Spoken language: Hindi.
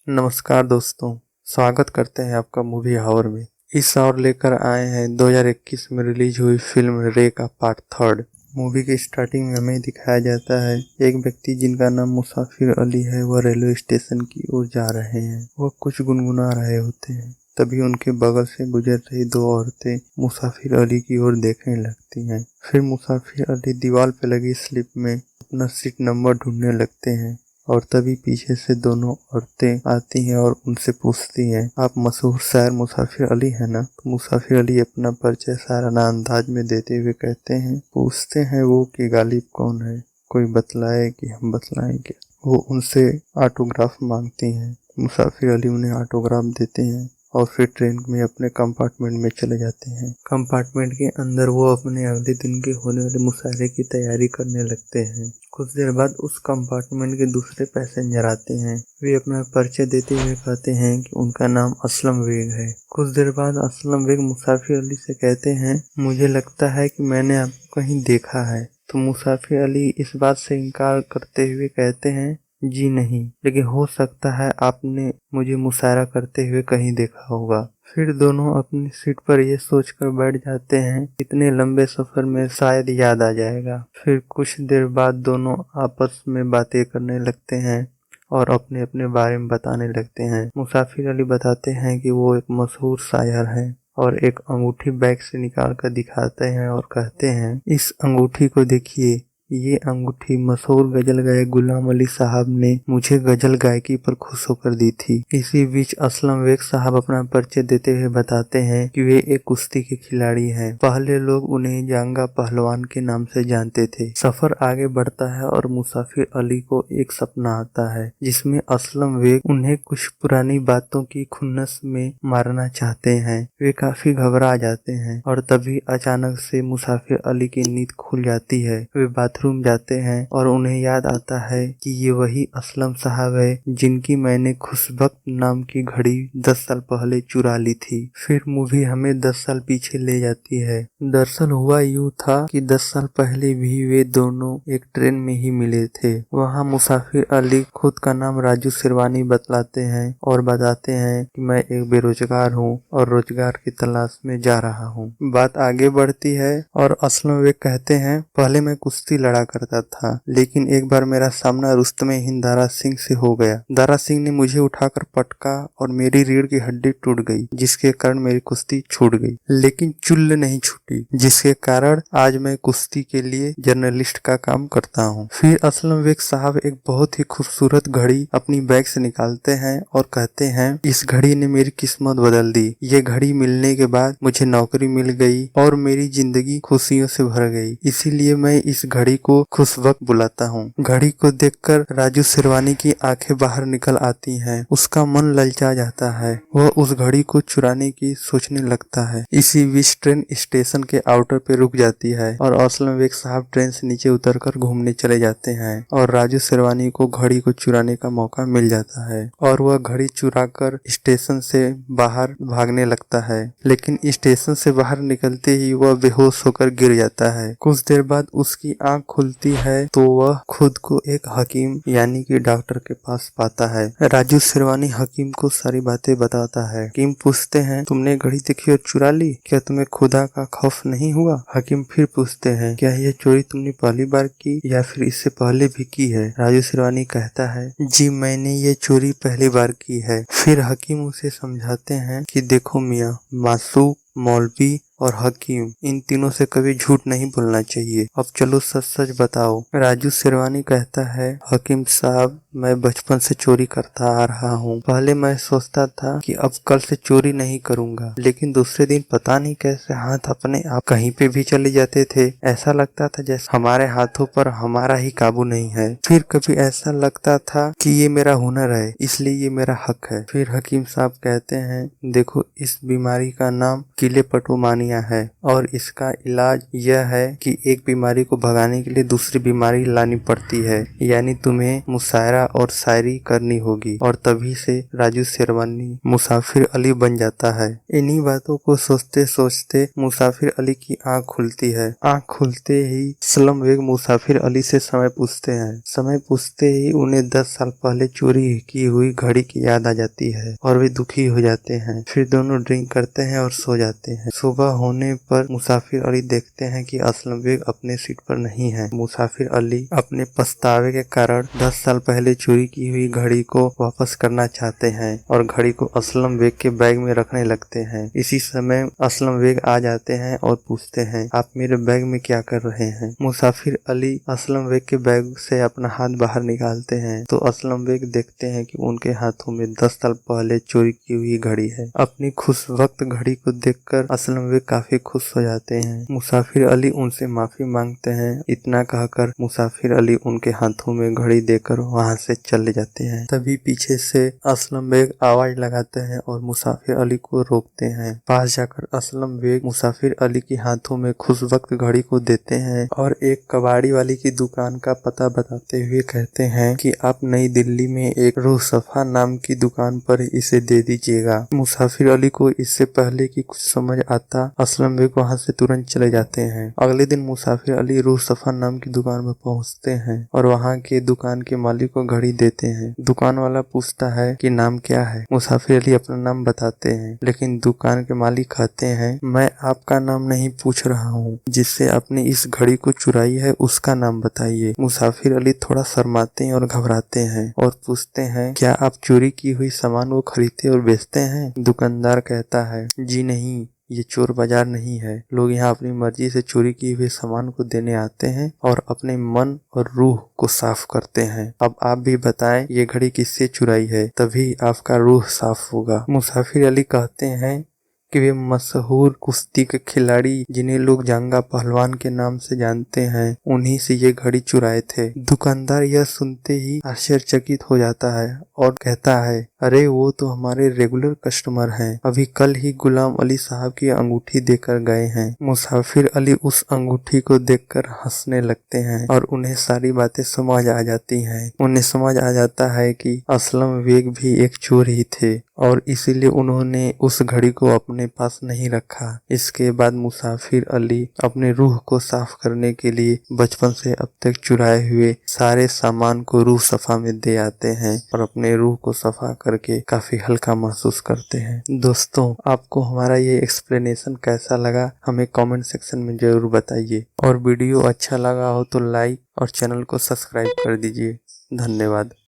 नमस्कार दोस्तों, स्वागत करते हैं आपका मूवी हावर में। इस और लेकर आए हैं 2021 में रिलीज हुई फिल्म रे का पार्ट थर्ड। मूवी के स्टार्टिंग में हमें दिखाया जाता है एक व्यक्ति जिनका नाम मुसाफिर अली है, वह रेलवे स्टेशन की ओर जा रहे हैं। वह कुछ गुनगुना रहे होते हैं, तभी उनके बगल से गुजर रही दो औरतें मुसाफिर अली की ओर देखने लगती हैं। फिर मुसाफिर अली दीवार पर लगी स्लिप में अपना सीट नंबर ढूंढने लगते हैं और तभी पीछे से दोनों औरतें आती हैं और उनसे पूछती हैं, आप मशहूर शायर मुसाफिर अली है ना? तो मुसाफिर अली अपना परिचय शायराना अंदाज में देते हुए कहते हैं, पूछते हैं वो कि गालिब कौन है, कोई बतलाए कि हम बतलाएं क्या? वो उनसे ऑटोग्राफ मांगती हैं। मुसाफिर अली उन्हें ऑटोग्राफ देते हैं और फिर ट्रेन में अपने कंपार्टमेंट में चले जाते हैं। कंपार्टमेंट के अंदर वो अपने अगले दिन के होने वाले मुशायरे की तैयारी करने लगते हैं। कुछ देर बाद उस कंपार्टमेंट के दूसरे पैसेंजर आते हैं। वे अपना परिचय देते हुए कहते हैं कि उनका नाम असलम बेग है। कुछ देर बाद असलम बेग मुसाफिर अली से कहते हैं, मुझे लगता है कि मैंने आपको कहीं देखा है। तो मुसाफिर अली इस बात से इनकार करते हुए कहते हैं, जी नहीं, लेकिन हो सकता है आपने मुझे मुशायरा करते हुए कहीं देखा होगा। फिर दोनों अपनी सीट पर ये सोचकर बैठ जाते हैं, इतने लंबे सफर में शायद याद आ जाएगा। फिर कुछ देर बाद दोनों आपस में बातें करने लगते हैं और अपने अपने बारे में बताने लगते हैं। मुसाफिर अली बताते हैं कि वो एक मशहूर शायर हैं और एक अंगूठी बैग से निकाल कर दिखाते हैं और कहते हैं, इस अंगूठी को देखिए, ये अंगूठी मशहूर गजल गायक गुलाम अली साहब ने मुझे गजल गायकी पर खुश होकर दी थी। इसी बीच असलम बेग साहब अपना परिचय देते हुए बताते हैं कि वे एक कुश्ती के खिलाड़ी हैं। पहले लोग उन्हें जांगा पहलवान के नाम से जानते थे। सफर आगे बढ़ता है और मुसाफिर अली को एक सपना आता है जिसमें असलम बेग उन्हें कुछ पुरानी बातों की खुन्नस में मारना चाहते हैं। वे काफी घबरा जाते हैं और तभी अचानक से मुसाफिर अली की नींद खुल जाती है। वे बाथरूम जाते हैं और उन्हें याद आता है कि ये वही असलम साहब है जिनकी मैंने खुशबख्त नाम की घड़ी 10 साल पहले चुरा ली थी। फिर मूवी हमें 10 साल पीछे ले जाती है। दरअसल हुआ यूं था कि 10 साल पहले भी वे दोनों एक ट्रेन में ही मिले थे। वहाँ मुसाफिर अली खुद का नाम राजू सिरवानी बतलाते हैं और बताते हैं कि मैं एक बेरोजगार हूँ और रोजगार की तलाश में जा रहा हूँ। बात आगे बढ़ती है और असलम वे कहते हैं, पहले मैं कुश्ती लड़ा करता था, लेकिन एक बार मेरा सामना रुस्तमे हिंद दारा सिंह से हो गया। दारा सिंह ने मुझे उठाकर पटका और मेरी रीढ़ की हड्डी टूट गई, जिसके कारण मेरी कुश्ती छूट गई, लेकिन चुल्ल नहीं छूटी, जिसके कारण आज मैं कुश्ती के लिए जर्नलिस्ट का काम करता हूँ। फिर असलम बेग साहब एक बहुत ही खूबसूरत घड़ी अपनी बैग से निकालते हैं और कहते हैं, इस घड़ी ने मेरी किस्मत बदल दी। ये घड़ी मिलने के बाद मुझे नौकरी मिल गई और मेरी जिंदगी खुशियों से भर गई, इसीलिए मैं इस घड़ी को खुशवक्त बुलाता हूँ। घड़ी को देखकर राजू सिरवानी की आंखें बाहर निकल आती हैं। उसका मन ललचा जाता है। वह उस घड़ी को चुराने की सोचने लगता है। इसी बीच ट्रेन स्टेशन के आउटर पे रुक जाती है और असलम बेग साहब ट्रेन से नीचे उतरकर घूमने चले जाते हैं और राजू सिरवानी को घड़ी को चुराने का मौका मिल जाता है और वह घड़ी चुराकर स्टेशन से बाहर भागने लगता है, लेकिन स्टेशन से बाहर निकलते ही वह बेहोश होकर गिर जाता है। कुछ देर बाद उसकी आंख खुलती है तो वह खुद को एक हकीम यानी कि डॉक्टर के पास पाता है। राजू सिरवानी हकीम को सारी बातें बताता है। हकीम पूछते हैं, तुमने घड़ी देखी और चुरा ली, क्या तुम्हें खुदा का खौफ नहीं हुआ? हकीम फिर पूछते हैं, क्या यह चोरी तुमने पहली बार की या फिर इससे पहले भी की है? राजू सिरवानी कहता है, जी मैंने ये चोरी पहली बार की है। फिर हकीम उसे समझाते हैं कि देखो मियाँ, मासूक, मौलवी और हकीम, इन तीनों से कभी झूठ नहीं बोलना चाहिए। अब चलो सच सच बताओ। राजू सिरवानी कहता है, हकीम साहब मैं बचपन से चोरी करता आ रहा हूँ। पहले मैं सोचता था कि अब कल से चोरी नहीं करूँगा, लेकिन दूसरे दिन पता नहीं कैसे हाथ अपने आप कहीं पे भी चले जाते थे। ऐसा लगता था जैसे हमारे हाथों पर हमारा ही काबू नहीं है। फिर कभी ऐसा लगता था कि ये मेरा हुनर है, इसलिए ये मेरा हक है। फिर हकीम साहब कहते हैं, देखो इस बीमारी का नाम किले पटुमानी बीमारियां हैं और इसका इलाज यह है कि एक बीमारी को भगाने के लिए दूसरी बीमारी लानी पड़ती है, यानी तुम्हें मुशायरा और शायरी करनी होगी। और तभी से राजू शेरवानी मुसाफिर अली बन जाता है। इन्हीं बातों को सोचते सोचते मुसाफिर अली की आंख खुलती है। आंख खुलते ही असलम बेग मुसाफिर अली से समय पूछते हैं। समय पूछते ही उन्हें 10 साल पहले चोरी की हुई घड़ी की याद आ जाती है और वे दुखी हो जाते हैं। फिर दोनों ड्रिंक करते हैं और सो जाते हैं। सुबह होने पर मुसाफिर अली देखते हैं कि असलम बेग अपने सीट पर नहीं है। मुसाफिर अली अपने पछतावे के कारण 10 साल पहले चोरी की हुई घड़ी को वापस करना चाहते हैं और घड़ी को असलम बेग के बैग में रखने लगते हैं। इसी समय असलम बेग आ जाते हैं और पूछते हैं, आप मेरे बैग में क्या कर रहे हैं? मुसाफिर अली असलम बेग के बैग से अपना हाथ बाहर निकालते हैं तो असलम बेग देखते हैं कि उनके हाथों में 10 साल पहले चोरी की हुई घड़ी है। अपनी खुश वक्त घड़ी को देखकर असलम बेग काफी खुश हो जाते हैं। मुसाफिर अली उनसे माफी मांगते हैं। इतना कहकर मुसाफिर अली उनके हाथों में घड़ी देकर वहां से चले जाते हैं। तभी पीछे से असलम बेग आवाज लगाते हैं और मुसाफिर अली को रोकते हैं। पास जाकर असलम बेग मुसाफिर अली के हाथों में खुश वक्त घड़ी को देते हैं और एक कबाड़ी वाली की दुकान का पता बताते हुए कहते हैं कि आप नई दिल्ली में एक रूह सफा नाम की दुकान पर इसे दे दीजिएगा। मुसाफिर अली को इससे पहले कि कुछ समझ आता असलम बेग वहां से तुरंत चले जाते हैं। अगले दिन मुसाफिर अली रूह सफा नाम की दुकान पर पहुंचते हैं और वहां के दुकान के मालिक को घड़ी देते हैं। दुकान वाला पूछता है कि नाम क्या है। मुसाफिर अली अपना नाम बताते हैं, लेकिन दुकान के मालिक कहते हैं, मैं आपका नाम नहीं पूछ रहा हूँ, जिससे आपने इस घड़ी को चुराई है उसका नाम बताइए। मुसाफिर अली थोड़ा शर्माते हैं और घबराते हैं और पूछते हैं, क्या आप चोरी की हुई सामान को खरीदते और बेचते हैं? दुकानदार कहता है, जी नहीं, ये चोर बाजार नहीं है। लोग यहाँ अपनी मर्जी से चोरी किए हुए सामान को देने आते हैं और अपने मन और रूह को साफ करते हैं। अब आप भी बताएं, ये घड़ी किससे चुराई है? तभी आपका रूह साफ होगा। मुसाफिर अली कहते हैं कि वे मशहूर कुश्ती के खिलाड़ी जिन्हें लोग जंगा पहलवान के नाम से जानते हैं, उन्हीं से ये घड़ी चुराए थे। दुकानदार यह सुनते ही आश्चर्यचकित हो जाता है और कहता है, अरे वो तो हमारे रेगुलर कस्टमर हैं, अभी कल ही गुलाम अली साहब की अंगूठी देकर गए हैं। मुसाफिर अली उस अंगूठी को देखकर हंसने लगते हैं और उन्हें सारी बातें समझ आ जाती हैं। उन्हें समझ आ जाता है कि असलम बेग भी एक चोर ही थे और इसीलिए उन्होंने उस घड़ी को अपने पास नहीं रखा। इसके बाद मुसाफिर अली अपने रूह को साफ करने के लिए बचपन से अब तक चुराए हुए सारे सामान को रूह सफा में दे आते हैं और अपने रूह को सफा करके काफी हल्का महसूस करते हैं। दोस्तों, आपको हमारा ये एक्सप्लेनेशन कैसा लगा हमें कमेंट सेक्शन में जरूर बताइए और वीडियो अच्छा लगा हो तो लाइक और चैनल को सब्सक्राइब कर दीजिए। धन्यवाद।